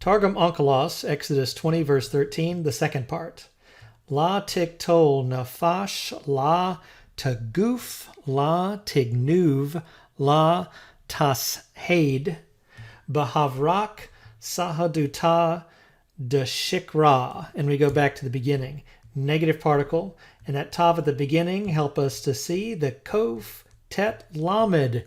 Targum Onkelos, Exodus 20, verse 13, the second part. La tiktol nafash, la taguf, la tignuv, la tashaid, bahavrak, sahaduta, deshikra. And we go back to the beginning. Negative particle. And that tav at the beginning help us to see the kof, tet, lamed,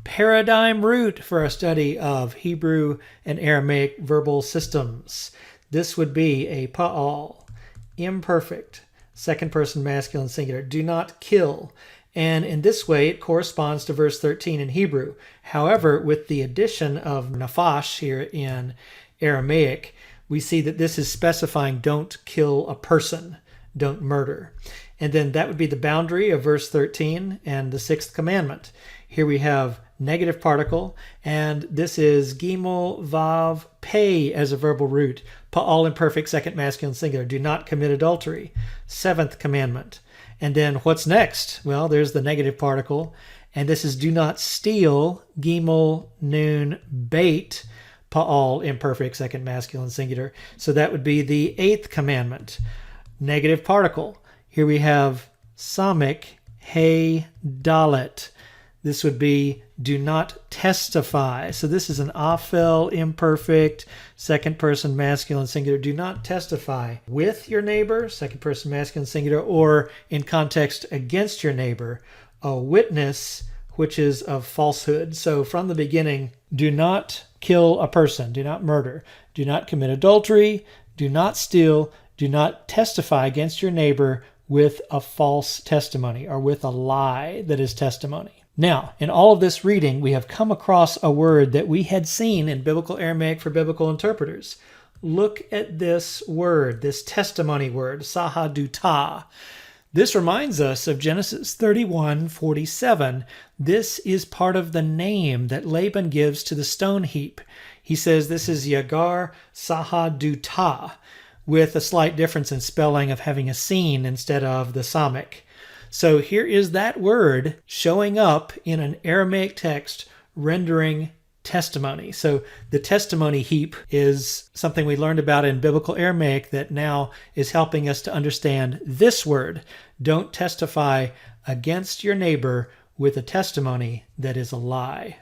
paradigm root for our study of Hebrew and Aramaic verbal systems. This would be a pa'al, imperfect, second person masculine singular, do not kill. And in this way, it corresponds to verse 13 in Hebrew. However, with the addition of nafash here in Aramaic, we see that this is specifying don't kill a person, don't murder. And then that would be the boundary of verse 13 and the sixth commandment. Here we have negative particle, and this is gimel, vav, pei as a verbal root. Pa'al imperfect, second masculine singular. Do not commit adultery. Seventh commandment. And then what's next? Well, there's the negative particle, and this is do not steal, gimel, nun, bait, pa'al imperfect, second masculine singular. So that would be the eighth commandment. Negative particle. Here we have samik, hey, dalet. This would be do not testify. So this is an afel, imperfect, second person masculine singular. Do not testify with your neighbor, second person masculine singular, or in context against your neighbor, a witness which is of falsehood. So from the beginning, do not kill a person, do not murder, do not commit adultery, do not steal, do not testify against your neighbor with a false testimony or with a lie that is testimony. Now, in all of this reading, we have come across a word that we had seen in Biblical Aramaic for biblical interpreters. Look at this word, this testimony word, sahaduta. This reminds us of Genesis 31:47. This is part of the name that Laban gives to the stone heap. He says this is Yagar sahaduta, with a slight difference in spelling of having a sin instead of the samik. So here is that word showing up in an Aramaic text rendering testimony. So the testimony heap is something we learned about in Biblical Aramaic that now is helping us to understand this word. Don't testify against your neighbor with a testimony that is a lie.